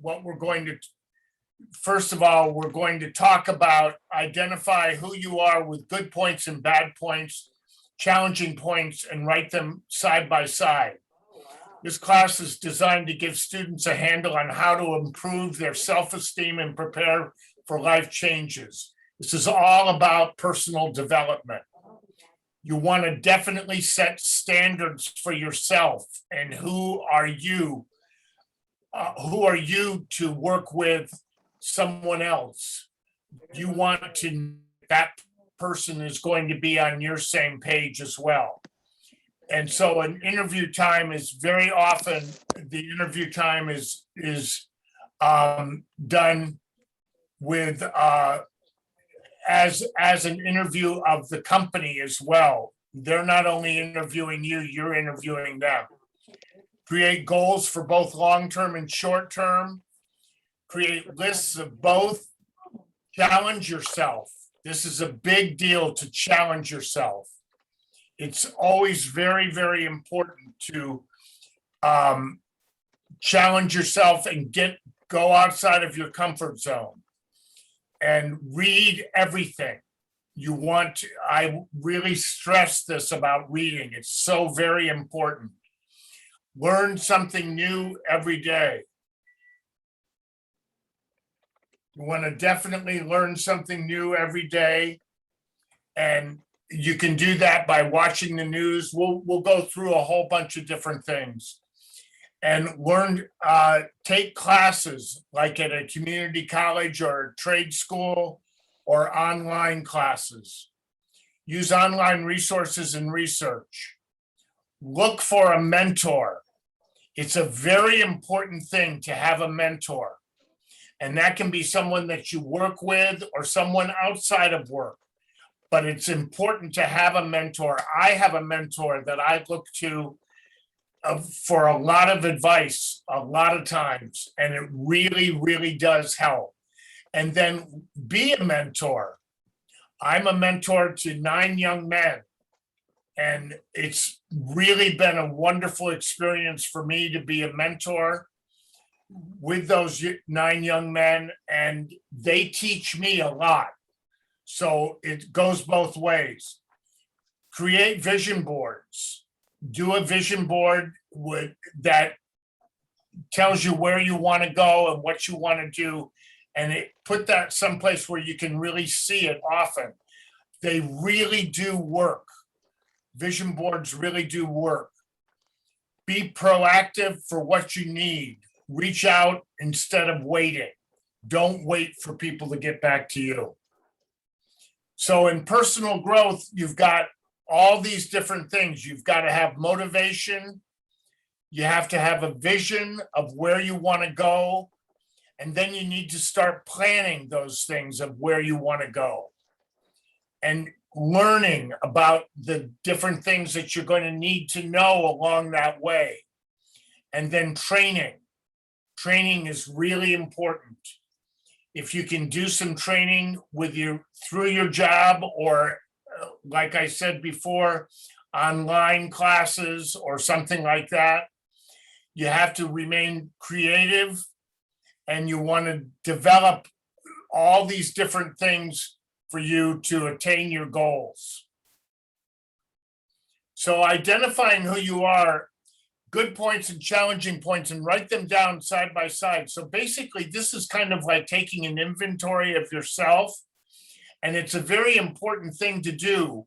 what we're going to, first of all, we're going to talk about identify who you are with good points and bad points, challenging points, and write them side by side. This class is designed to give students a handle on how to improve their self-esteem and prepare for life changes. This is all about personal development. You want to definitely set standards for yourself and who are you to work with someone else. You want to, that person is going to be on your same page as well. And so an interview time is very often, the interview time is done with as an interview of the company as well. They're not only interviewing you, you're interviewing them. Create goals for both long-term and short-term. Create lists of both. Challenge yourself. This is a big deal to challenge yourself. It's always very, very important to challenge yourself and go outside of your comfort zone and read everything. I really stress this about reading. It's so very important. Learn something new every day. You want to definitely learn something new every day. And you can do that by watching the news. We'll go through a whole bunch of different things and take classes like at a community college or a trade school or online classes. Use online resources and research. Look for a mentor. It's a very important thing to have a mentor. And that can be someone that you work with or someone outside of work. But it's important to have a mentor. I have a mentor that I look to for a lot of advice, a lot of times, and it really, really does help. And then be a mentor. I'm a mentor to 9 young men, and it's really been a wonderful experience for me to be a mentor with those 9 young men, and they teach me a lot. So it goes both ways. Create vision boards. Do a vision board that tells you where you want to go and what you want to do, and put that someplace where you can really see it often. They really do work. Vision boards really do work. Be proactive for what you need. Reach out instead of waiting. Don't wait for people to get back to you. So in personal growth, you've got all these different things. You've got to have motivation. You have to have a vision of where you want to go. And then you need to start planning those things of where you want to go. And learning about the different things that you're going to need to know along that way. And then training. Training is really important. If you can do some training through your job, or like I said before, online classes or something like that, you have to remain creative, and you want to develop all these different things for you to attain your goals. So identifying who you are, good points and challenging points, and write them down side by side. So basically, this is kind of like taking an inventory of yourself. And it's a very important thing to do,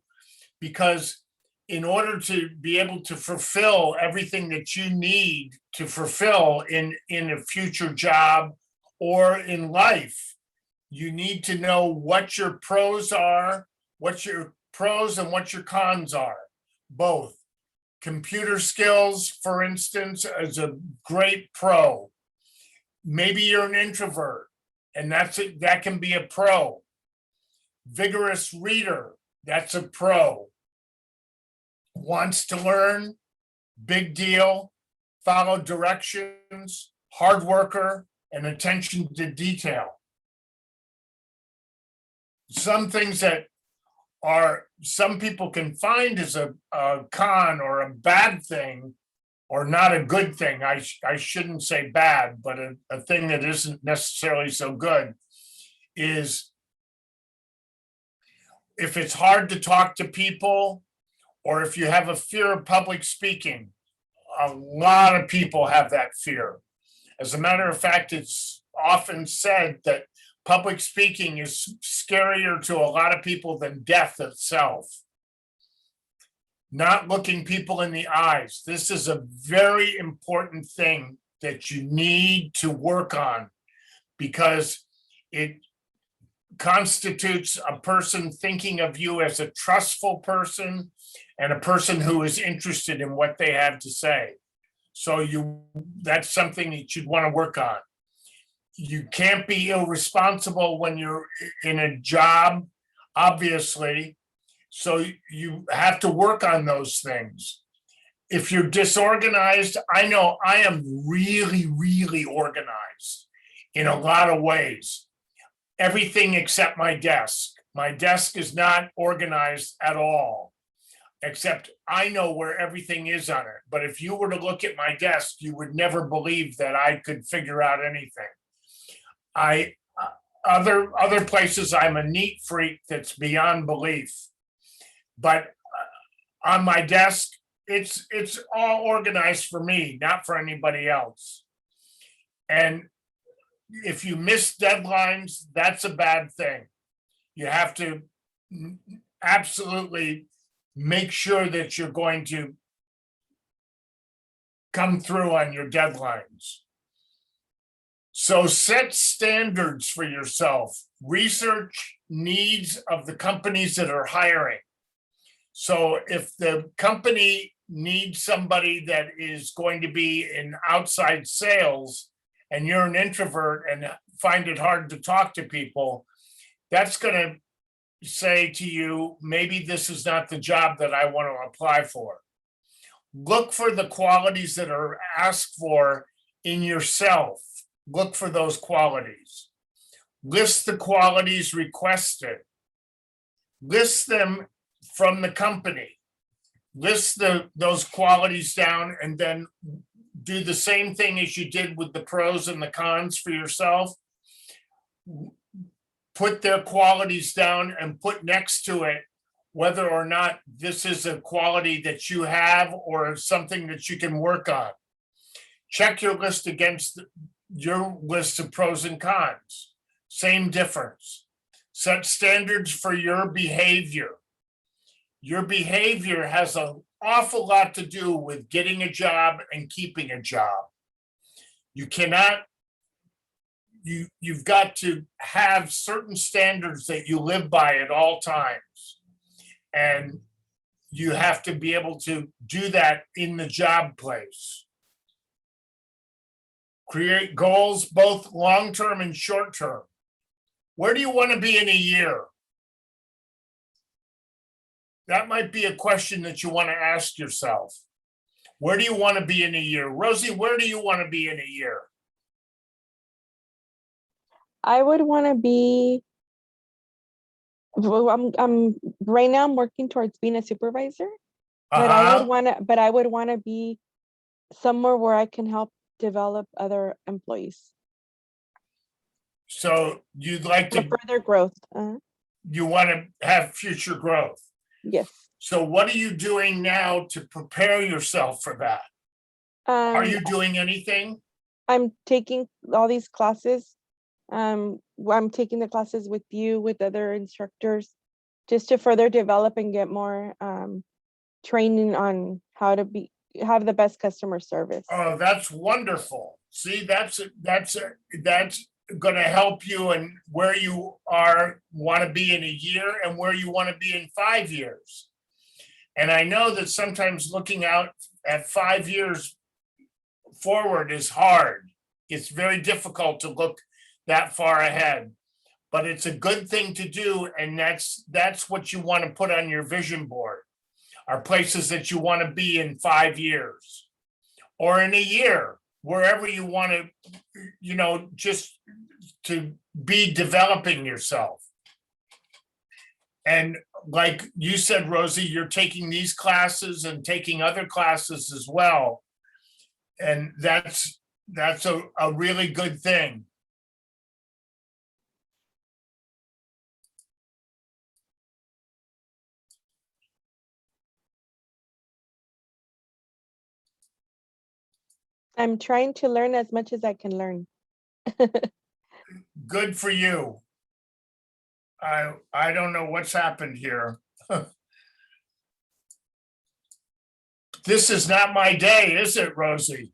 because in order to be able to fulfill everything that you need to fulfill in a future job or in life, you need to know what your pros are, what your pros and what your cons are, both. Computer skills, for instance, is a great pro. Maybe you're an introvert, and that can be a pro. Vigorous reader, that's a pro. Wants to learn, big deal. Follow directions, hard worker, and attention to detail. Some things that some people can find as a con or a bad thing or not a good thing, I shouldn't say bad, but a thing that isn't necessarily so good is if it's hard to talk to people, or if you have a fear of public speaking. A lot of people have that fear. As a matter of fact, it's often said that public speaking is scarier to a lot of people than death itself. Not looking people in the eyes. This is a very important thing that you need to work on, because it constitutes a person thinking of you as a trustful person and a person who is interested in what they have to say. So that's something that you'd want to work on. You can't be irresponsible when you're in a job, obviously. So you have to work on those things. If you're disorganized, I know I am really, really organized in a lot of ways. Everything except my desk. My desk is not organized at all, except I know where everything is on it. But if you were to look at my desk, you would never believe that I could figure out anything. Other places, I'm a neat freak that's beyond belief. But on my desk, it's all organized for me, not for anybody else. And if you miss deadlines, that's a bad thing. You have to absolutely make sure that you're going to come through on your deadlines. So set standards for yourself. Research needs of the companies that are hiring. So if the company needs somebody that is going to be in outside sales and you're an introvert and find it hard to talk to people, that's going to say to you, maybe this is not the job that I want to apply for. Look for the qualities that are asked for in yourself. Look for those qualities. List the qualities requested. List them from the company. List those qualities down, and then do the same thing as you did with the pros and the cons for yourself. Put their qualities down and put next to it whether or not this is a quality that you have or something that you can work on. Check your list against your list of pros and cons. Same difference. Set standards for your behavior. Your behavior has an awful lot to do with getting a job and keeping a job. You cannot, you've got to have certain standards that you live by at all times. And you have to be able to do that in the job place. Create goals, both long-term and short-term. Where do you want to be in a year? That might be a question that you want to ask yourself. Where do you want to be in a year? Rosie, where do you want to be in a year? I would want to be, well, I'm right now I'm working towards being a supervisor, but I would want to be somewhere where I can help develop other employees. So you'd like for to further growth. You want to have future growth. Yes. So what are you doing now to prepare yourself for that? Are you doing anything? I'm taking all these classes. I'm taking the classes with you, with other instructors, just to further develop and get more training on how to have the best customer service. Oh, that's wonderful. See, that's going to help you in where you want to be in a year and where you want to be in 5 years. And I know that sometimes looking out at 5 years forward is hard. It's very difficult to look that far ahead, but it's a good thing to do. And that's what you want to put on your vision board, are places that you want to be in 5 years or in a year, wherever you want to, just to be developing yourself. And like you said, Rosie, you're taking these classes and taking other classes as well. And that's a really good thing. I'm trying to learn as much as I can learn. Good for you. I don't know what's happened here. This is not my day, is it, Rosie?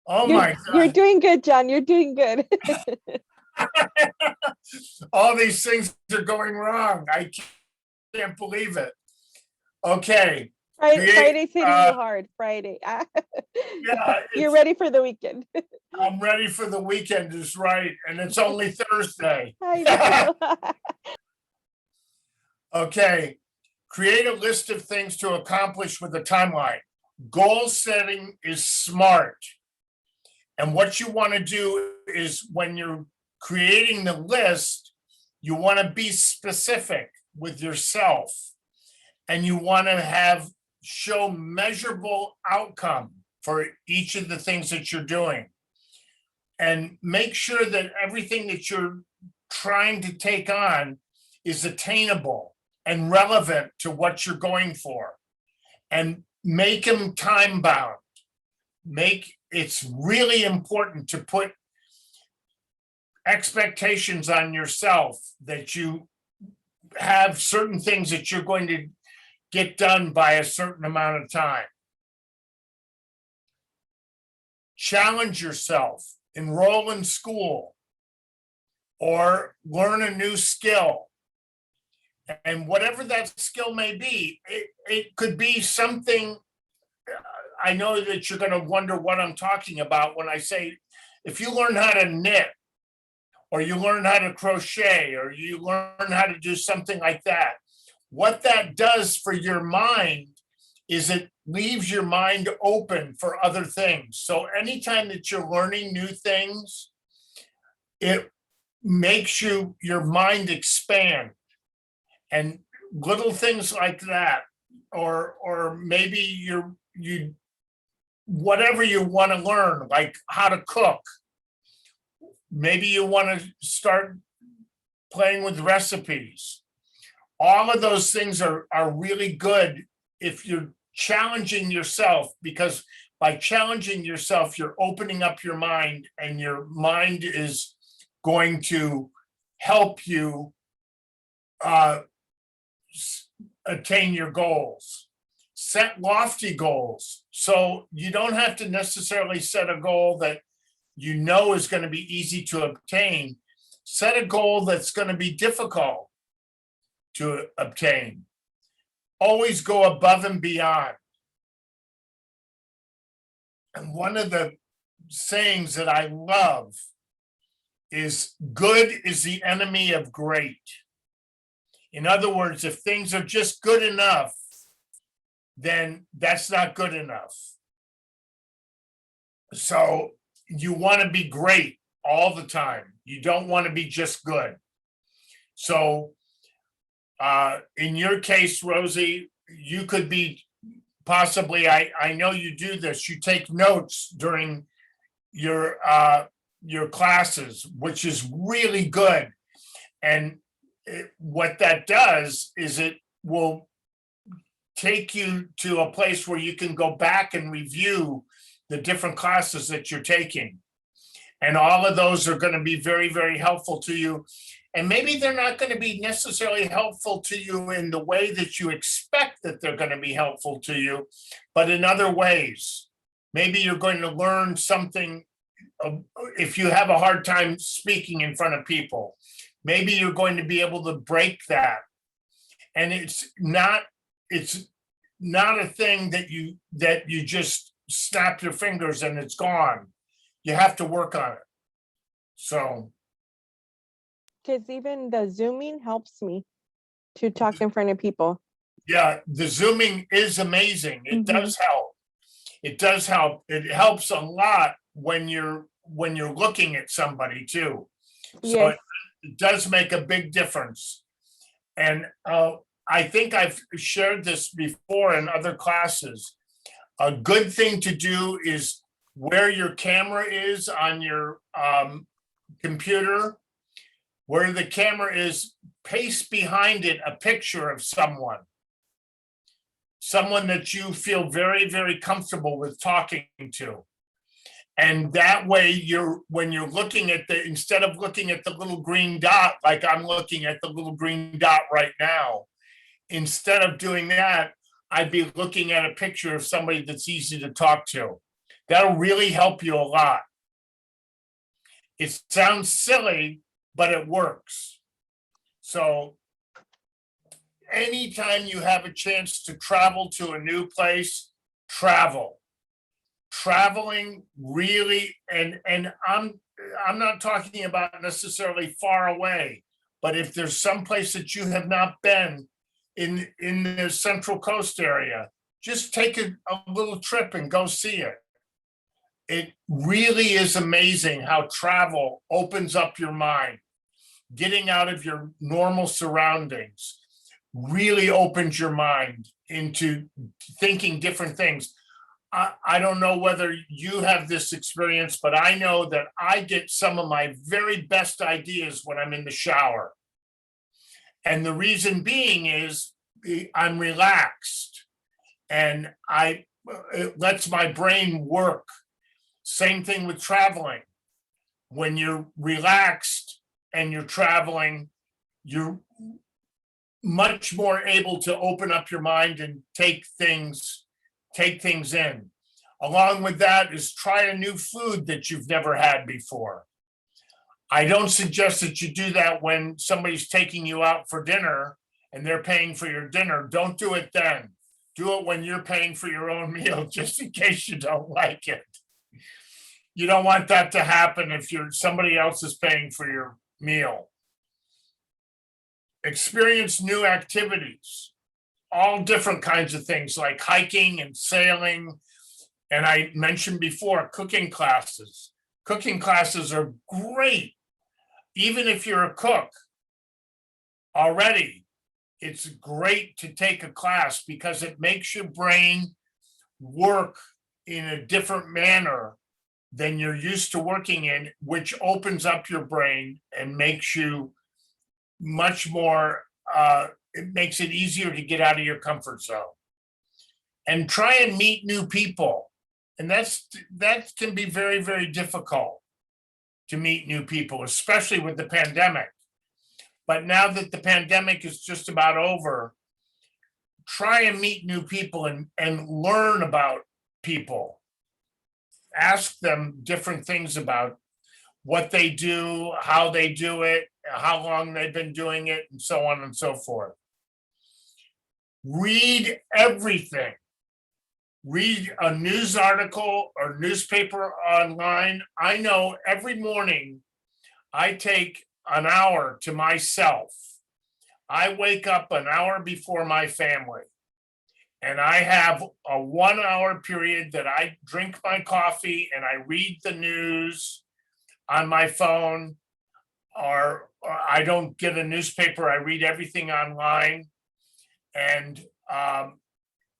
Oh my You're God. doing good, John. You're doing good. All these things are going wrong. I can't believe it. Okay. Friday's hitting you hard. Friday. Yeah, You're ready for the weekend. I'm ready for the weekend is right. And it's only Thursday. I know. Okay. Create a list of things to accomplish with a timeline. Goal setting is smart. And what you want to do is when you're creating the list, you want to be specific with yourself and you want to show measurable outcome for each of the things that you're doing. And make sure that everything that you're trying to take on is attainable and relevant to what you're going for. And make them time bound. It's really important to put expectations on yourself that you have certain things that you're going to get done by a certain amount of time. Challenge yourself, enroll in school, or learn a new skill. And whatever that skill may be, it could be something. I know that you're going to wonder what I'm talking about when I say, if you learn how to knit, or you learn how to crochet, or you learn how to do something like that, what that does for your mind is it leaves your mind open for other things. So anytime that you're learning new things, it makes your mind expand. And little things like that, or maybe you whatever you want to learn, like how to cook. Maybe you want to start playing with recipes. All of those things are really good if you're challenging yourself, because by challenging yourself, you're opening up your mind, and your mind is going to help you attain your goals. Set lofty goals. So you don't have to necessarily set a goal that you know is going to be easy to obtain. Set a goal that's going to be difficult to obtain. Always go above and beyond. And one of the sayings that I love is, good is the enemy of great. In other words, if things are just good enough, then that's not good enough. So you want to be great all the time. You don't want to be just good. So in your case, Rosie, you could be possibly, I know you do this, you take notes during your classes, which is really good. And what that does is it will take you to a place where you can go back and review the different classes that you're taking. And all of those are going to be very, very helpful to you. And maybe they're not going to be necessarily helpful to you in the way that you expect that they're going to be helpful to you, but in other ways. Maybe you're going to learn something. If you have a hard time speaking in front of people, maybe you're going to be able to break that. And it's not a thing that you just snap your fingers and it's gone. You have to work on it. So. Because even the Zooming helps me to talk in front of people. Yeah, the Zooming is amazing. It does help. It does help. It helps a lot when you're looking at somebody too. So Yes. it does make a big difference. And I think I've shared this before in other classes. A good thing to do is where your camera is on your computer, where the camera is, paste behind it a picture of someone that you feel very, very comfortable with talking to. And that way when you're looking at instead of looking at the little green dot, like I'm looking at the little green dot right now, instead of doing that, I'd be looking at a picture of somebody that's easy to talk to. That'll really help you a lot. It sounds silly, but it works. So anytime you have a chance to travel to a new place, travel. Traveling really, and I'm not talking about necessarily far away, but if there's some place that you have not been in the Central Coast area, just take a little trip and go see it. It really is amazing how travel opens up your mind. Getting out of your normal surroundings really opens your mind into thinking different things. I don't know whether you have this experience, but I know that I get some of my very best ideas when I'm in the shower. And the reason being is I'm relaxed and it lets my brain work. Same thing with traveling. When you're relaxed and you're traveling, you're much more able to open up your mind and take things in. Along with that is try a new food that you've never had before. I don't suggest that you do that when somebody's taking you out for dinner and they're paying for your dinner. Don't do it then. Do it when you're paying for your own meal, just in case you don't like it. You don't want that to happen if somebody else is paying for your meal. Experience new activities. All different kinds of things like hiking and sailing. And I mentioned before, cooking classes. Cooking classes are great. Even if you're a cook already, it's great to take a class because it makes your brain work in a different manner than you're used to working in, which opens up your brain and makes you much more it makes it easier to get out of your comfort zone and try and meet new people. And that can be very, very difficult to meet new people, especially with the pandemic. But now that the pandemic is just about over, try and meet new people and learn about people. Ask them different things about what they do, how they do it, how long they've been doing it, and so on and so forth. Read everything. Read a news article or newspaper online. I know every morning I take an hour to myself. I wake up an hour before my family. And I have a 1 hour period that I drink my coffee and I read the news on my phone, or I don't get a newspaper. I read everything online. And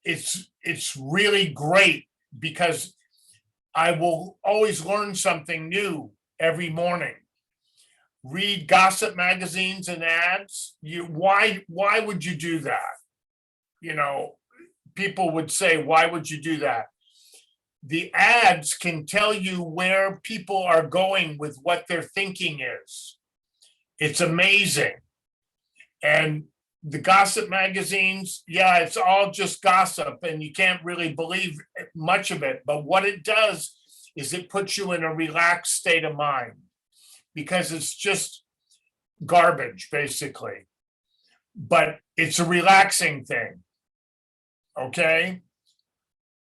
it's really great because I will always learn something new every morning. Read gossip magazines and ads. Why would you do that? You know, people would say, why would you do that? The ads can tell you where people are going with what their thinking is. It's amazing. And the gossip magazines, yeah, it's all just gossip and you can't really believe much of it. But what it does is it puts you in a relaxed state of mind because it's just garbage, basically. But it's a relaxing thing. Okay?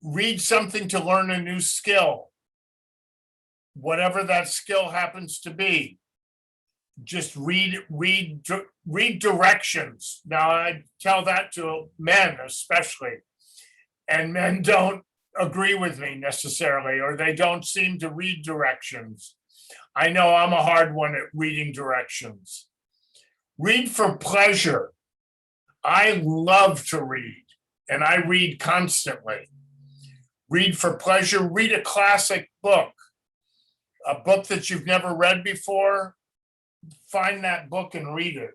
Read something to learn a new skill, whatever that skill happens to be. Just read directions. Now I tell that to men especially, and men don't agree with me necessarily, or they don't seem to read directions. I know I'm a hard one at reading directions. Read for pleasure. I love to read, and I read constantly. Read for pleasure, read a classic book, a book that you've never read before. Find that book and read it.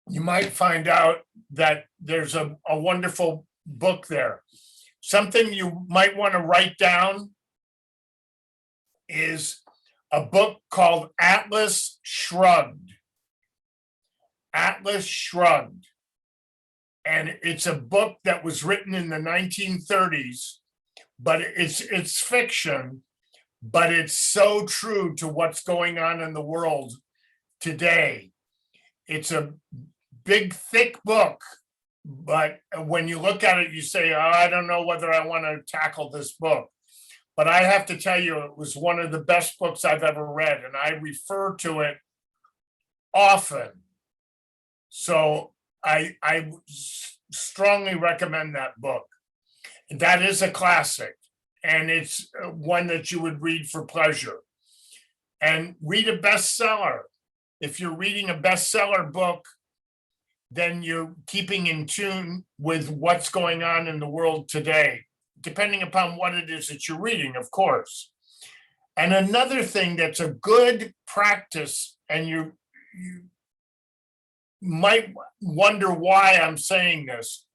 You might find out that there's a wonderful book there. Something you might want to write down is a book called Atlas Shrugged. Atlas Shrugged. And it's a book that was written in the 1930s, but it's fiction, but it's so true to what's going on in the world today. It's a big, thick book, but when you look at it, you say, oh, I don't know whether I want to tackle this book. But I have to tell you, it was one of the best books I've ever read, and I refer to it often. So I strongly recommend that book. That is a classic, and it's one that you would read for pleasure. And read a bestseller. If you're reading a bestseller book, then you're keeping in tune with what's going on in the world today, depending upon what it is that you're reading, of course. And another thing that's a good practice, and you might wonder why I'm saying this,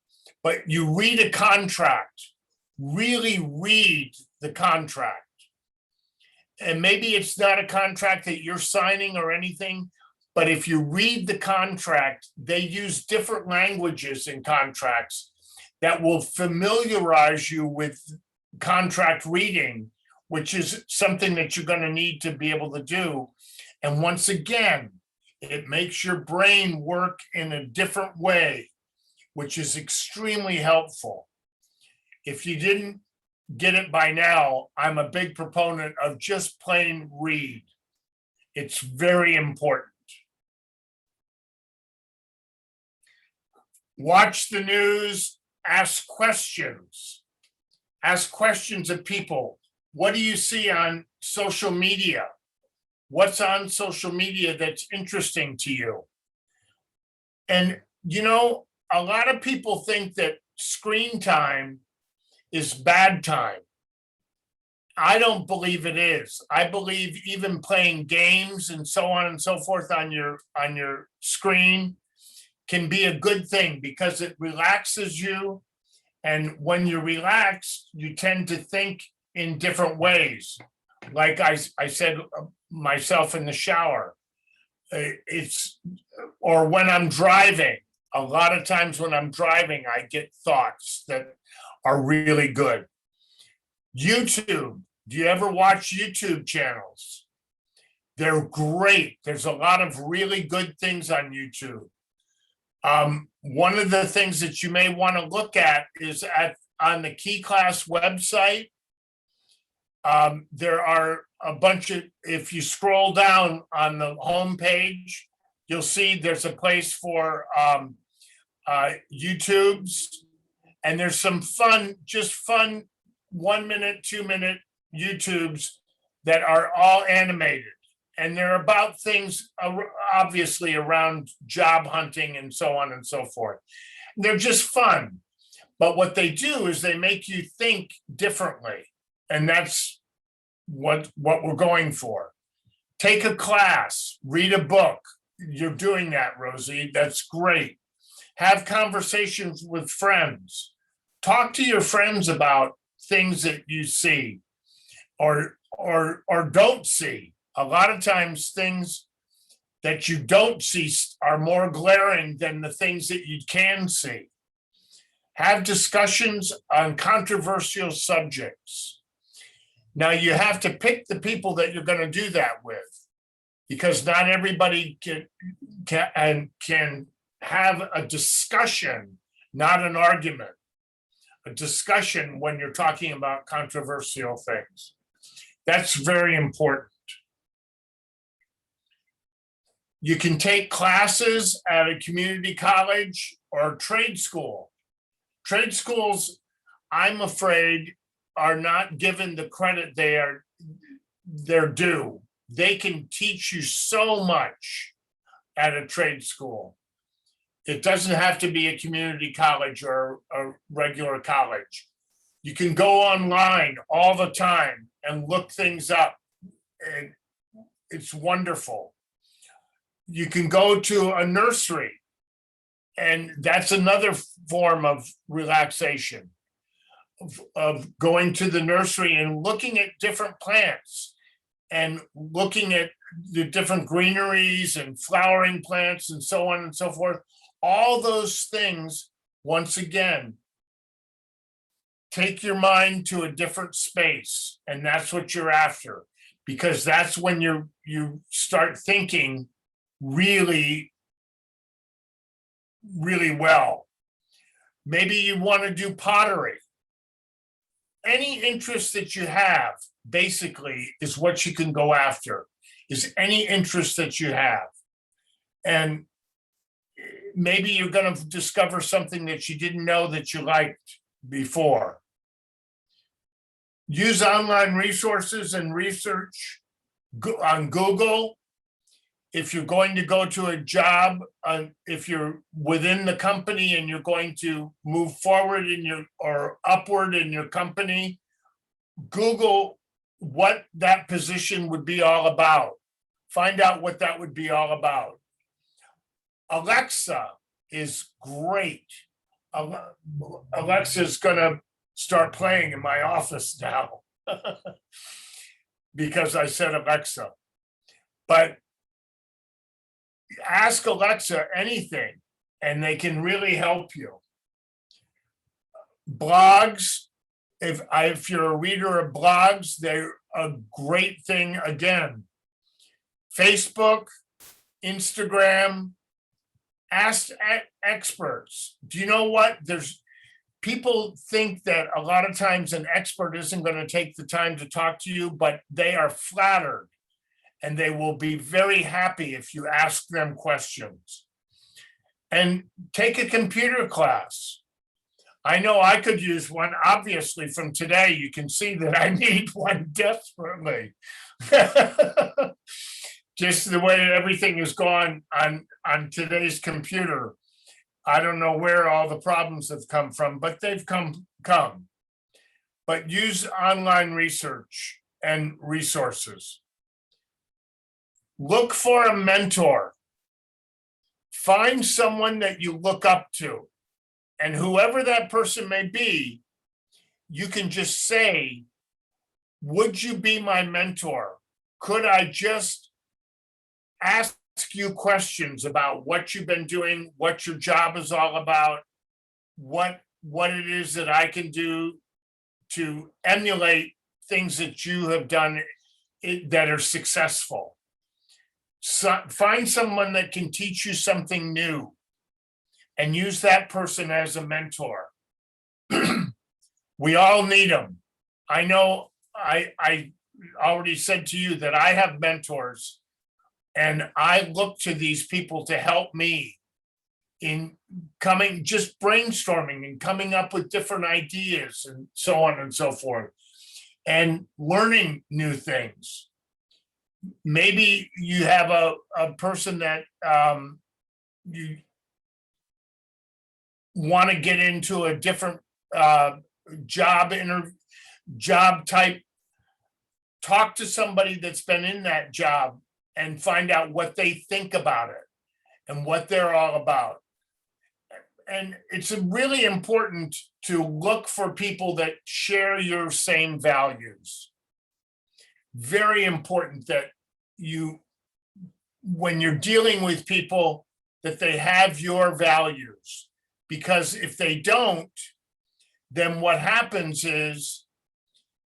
but you read a contract, really read the contract. And maybe it's not a contract that you're signing or anything, but if you read the contract, they use different languages in contracts that will familiarize you with contract reading, which is something that you're going to need to be able to do. And once again, it makes your brain work in a different way, which is extremely helpful. If you didn't get it by now, I'm a big proponent of just plain read. It's very important. Watch the news, ask questions. Ask questions of people. What do you see on social media? What's on social media that's interesting to you? And, you know, a lot of people think that screen time is bad time. I don't believe it is. I believe even playing games and so on and so forth on your screen can be a good thing because it relaxes you. And when you're relaxed, you tend to think in different ways. Like I said myself in the shower, or when I'm driving, a lot of times when I'm driving, I get thoughts that are really good. YouTube, do you ever watch YouTube channels? They're great. There's a lot of really good things on YouTube. One of the things that you may want to look at is on the Key Class website. There are a bunch of, if you scroll down on the home page, you'll see there's a place for YouTubes, and there's some just fun 1 minute, 2 minute YouTubes that are all animated. And they're about things obviously around job hunting and so on and so forth. They're just fun. But what they do is they make you think differently. And that's what we're going for. Take a class, read a book. You're doing that, Rosie. That's great. Have conversations with friends. Talk to your friends about things that you see or don't see. A lot of times things that you don't see are more glaring than the things that you can see. Have discussions on controversial subjects. Now you have to pick the people that you're going to do that with, because not everybody can have a discussion, not an argument. A discussion when you're talking about controversial things. That's very important. You can take classes at a community college or trade school. Trade schools, I'm afraid, are not given the credit they're due. They can teach you so much at a trade school. It doesn't have to be a community college or a regular college. You can go online all the time and look things up. And it's wonderful. You can go to a nursery, and that's another form of relaxation, of going to the nursery and looking at different plants and looking at the different greeneries and flowering plants and so on and so forth. All those things, once again, take your mind to a different space, and that's what you're after, because that's when you start thinking really, really well. Maybe you want to do pottery. Any interest that you have, basically, is what you can go after, is any interest that you have. And maybe you're going to discover something that you didn't know that you liked before. Use online resources and research on Google. If you're going to go to a job, if you're within the company and you're going to move forward or upward in your company, Google what that position would be all about. Find out what that would be all about. Alexa is great. Alexa's gonna start playing in my office now because I said Alexa. But ask Alexa anything and they can really help you. Blogs, if you're a reader of blogs, they're a great thing again. Facebook, Instagram, ask experts. Do you know what? People think that a lot of times an expert isn't going to take the time to talk to you, but they are flattered and they will be very happy if you ask them questions. And take a computer class. I know I could use one. Obviously, from today, you can see that I need one desperately. Just the way everything is gone on today's computer. I don't know where all the problems have come from, but they've come. But use online research and resources. Look for a mentor. Find someone that you look up to. And whoever that person may be, you can just say, would you be my mentor? Could I just ask you questions about what you've been doing, what your job is all about, what it is that I can do to emulate things that you have done that are successful. So find someone that can teach you something new and use that person as a mentor. We all need them. I know I already said to you that I have mentors, and I look to these people to help me in just brainstorming and coming up with different ideas and so on and so forth, and learning new things. Maybe you have a person that you want to get into a different job type. Talk to somebody that's been in that job and find out what they think about it and what they're all about. And it's really important to look for people that share your same values. Very important that when you're dealing with people, that they have your values. Because if they don't, then what happens is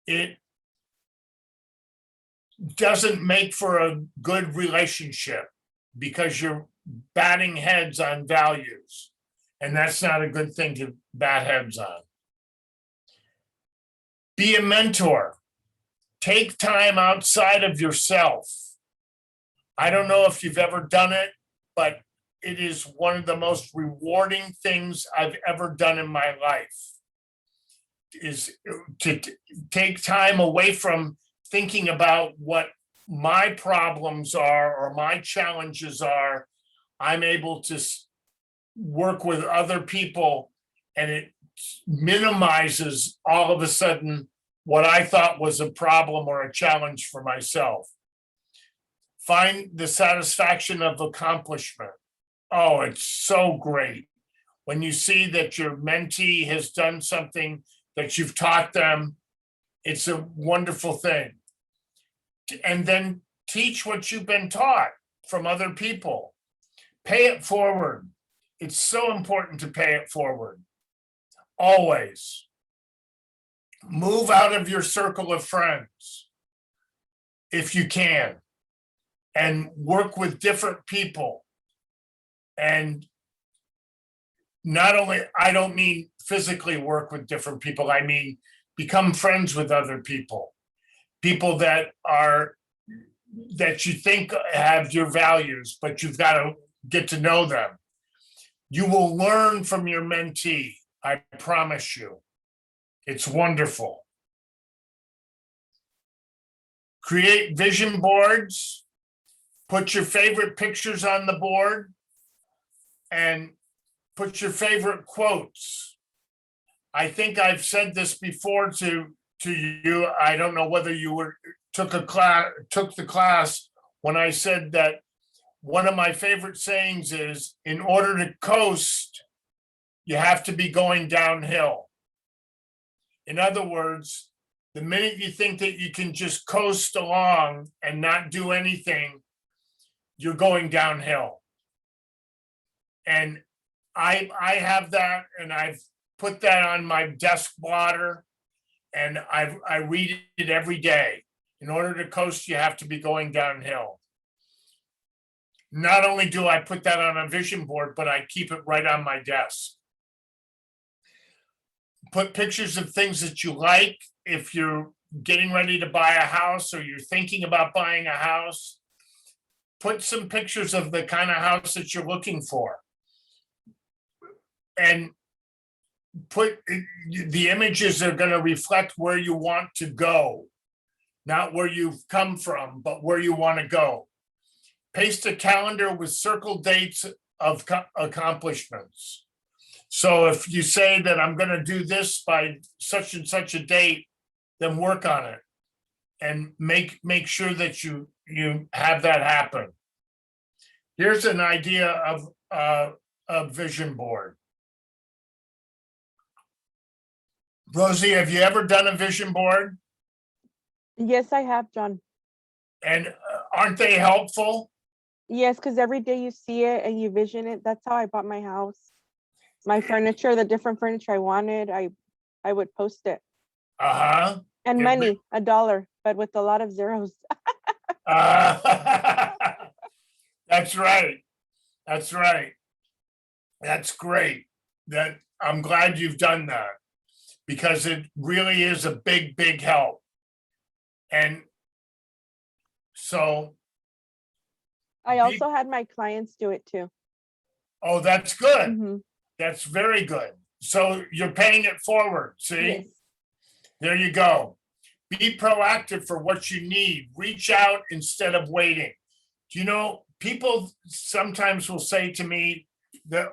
it doesn't make for a good relationship because you're batting heads on values. And that's not a good thing to bat heads on. Be a mentor. Take time outside of yourself. I don't know if you've ever done it, but it is one of the most rewarding things I've ever done in my life, is to take time away from thinking about what my problems are or my challenges are. I'm able to work with other people, and it minimizes all of a sudden what I thought was a problem or a challenge for myself. Find the satisfaction of accomplishment. Oh, it's so great when you see that your mentee has done something that you've taught them. It's a wonderful thing. And then teach what you've been taught from other people. Pay it forward. It's so important to pay it forward. Always. Move out of your circle of friends if you can, and work with different people. And not only, I don't mean physically work with different people, I mean become friends with other people. People that you think have your values, but you've got to get to know them. You will learn from your mentee, I promise you. It's wonderful. Create vision boards. Put your favorite pictures on the board and put your favorite quotes. I think I've said this before to you. I don't know whether you took the class when I said that one of my favorite sayings is, in order to coast, you have to be going downhill. In other words, the minute you think that you can just coast along and not do anything, you're going downhill. And I have that, and I've put that on my desk blotter, and I read it every day. In order to coast, you have to be going downhill. Not only do I put that on a vision board, but I keep it right on my desk. Put pictures of things that you like. If you're getting ready to buy a house or you're thinking about buying a house, put some pictures of the kind of house that you're looking for. And put the images that are going to reflect where you want to go, not where you've come from, but where you want to go. Paste a calendar with circle dates of accomplishments. So if you say that I'm going to do this by such and such a date, then work on it and make sure that you have that happen. Here's an idea of a vision board. Rosie, have you ever done a vision board? Yes, I have, John. And aren't they helpful? Yes, because every day you see it and you vision it. That's how I bought my house. My furniture, the different furniture I wanted, I would post it. Uh-huh. And money, $1, but with a lot of zeros. That's right. That's right. That's great. That I'm glad you've done that, because it really is a big, big help. And so I also had my clients do it too. Oh, that's good. Mm-hmm. That's very good. So you're paying it forward. See, Yes. There you go. Be proactive for what you need. Reach out instead of waiting. Do you know, people sometimes will say to me that,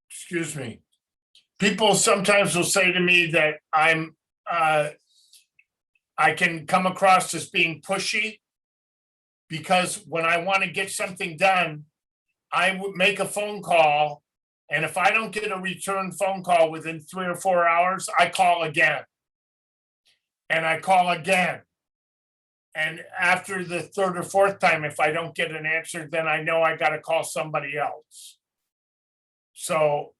excuse me. People sometimes will say to me that I can come across as being pushy, because when I want to get something done, I would make a phone call, and if I don't get a return phone call within 3 or 4 hours, I call again. And I call again. And after the third or fourth time, if I don't get an answer, then I know I got to call somebody else. So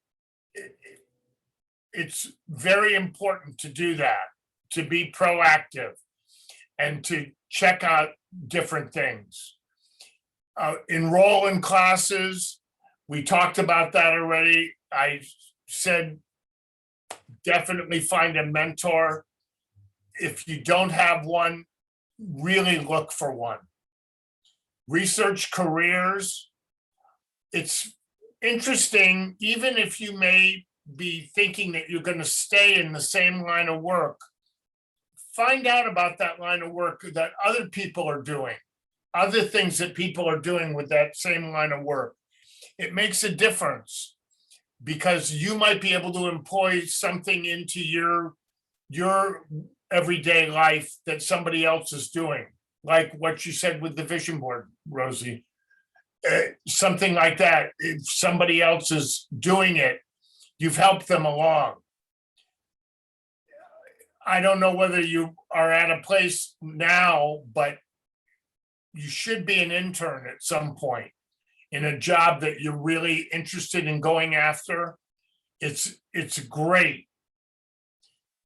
it's very important to do that, to be proactive and to check out different things. Enroll in classes. We talked about that already. I said definitely find a mentor. If you don't have one, really look for one. Research careers. It's interesting, even if you may be thinking that you're going to stay in the same line of work, find out about that line of work that other people are doing, other things that people are doing with that same line of work. It makes a difference. because you might be able to employ something into your everyday life that somebody else is doing, like what you said with the vision board, Rosie. Something like that. If somebody else is doing it, you've helped them along. I don't know whether you are at a place now, but you should be an intern at some point in a job that you're really interested in going after. It's great.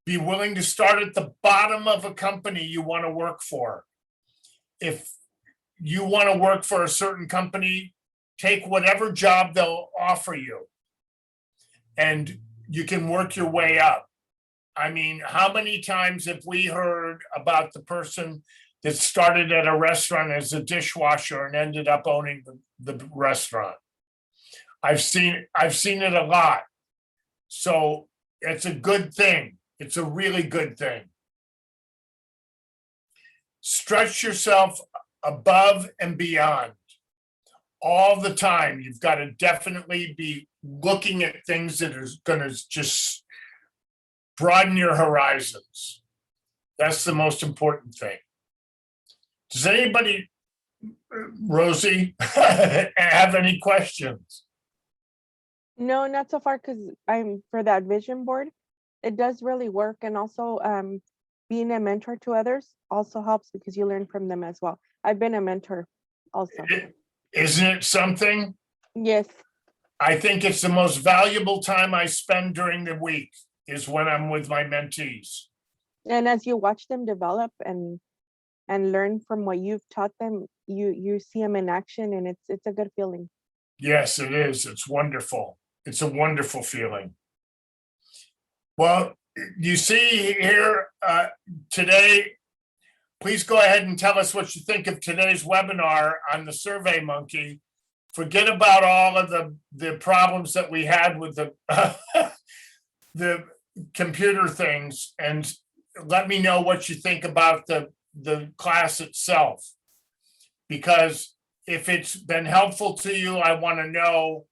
Be willing to start at the bottom of a company you want to work for. If you want to work for a certain company, take whatever job they'll offer you, and you can work your way up. I mean, how many times have we heard about the person that started at a restaurant as a dishwasher and ended up owning the restaurant? I've seen it a lot. So it's a good thing. It's a really good thing. Stretch yourself above and beyond all the time. You've got to definitely be looking at things that are going to just broaden your horizons. That's the most important thing. Does anybody, Rosie, have any questions? No, not so far, because I'm for that vision board. It does really work, and also being a mentor to others also helps because you learn from them as well. I've been a mentor also. Isn't it something? Yes. I think it's the most valuable time I spend during the week is when I'm with my mentees. And as you watch them develop and learn from what you've taught them, you see them in action, and it's a good feeling. Yes, it is. It's wonderful. It's a wonderful feeling. Well, you see here today, please go ahead and tell us what you think of today's webinar on the Survey Monkey. Forget about all of the problems that we had with the the computer things, and let me know what you think about the class itself. Because if it's been helpful to you, I want to know,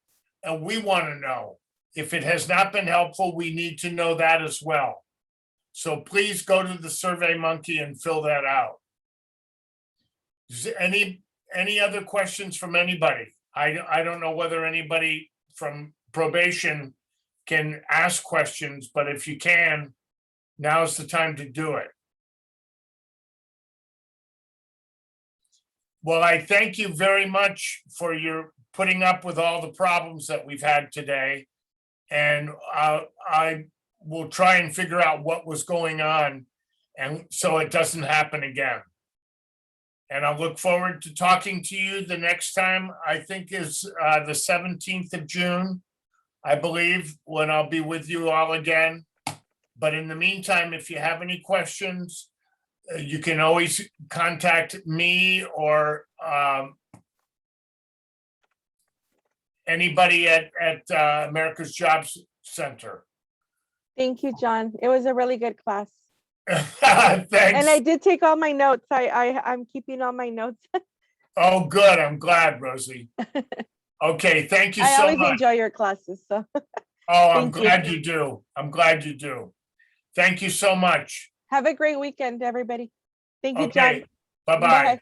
and we want to know. If it has not been helpful, we need to know that as well. So please go to the Survey Monkey and fill that out. Is there any other questions from anybody? I don't know whether anybody from probation can ask questions, but if you can, now's the time to do it. Well, I thank you very much for your putting up with all the problems that we've had today. And I will try and figure out what was going on, and so it doesn't happen again. And I look forward to talking to you the next time. I think is the 17th of June, I believe, when I'll be with you all again. But in the meantime, if you have any questions, you can always contact me or anybody at America's Jobs Center. Thank you, John. It was a really good class. Thanks. And I did take all my notes. I'm keeping all my notes. Oh, good. I'm glad, Rosie. Okay, thank you I so always much. enjoy your classes. So Oh, I'm Thank you. glad you do. I'm glad you do. Thank you so much. have a great weekend, everybody. Thank you, John. Okay, bye-bye. Bye.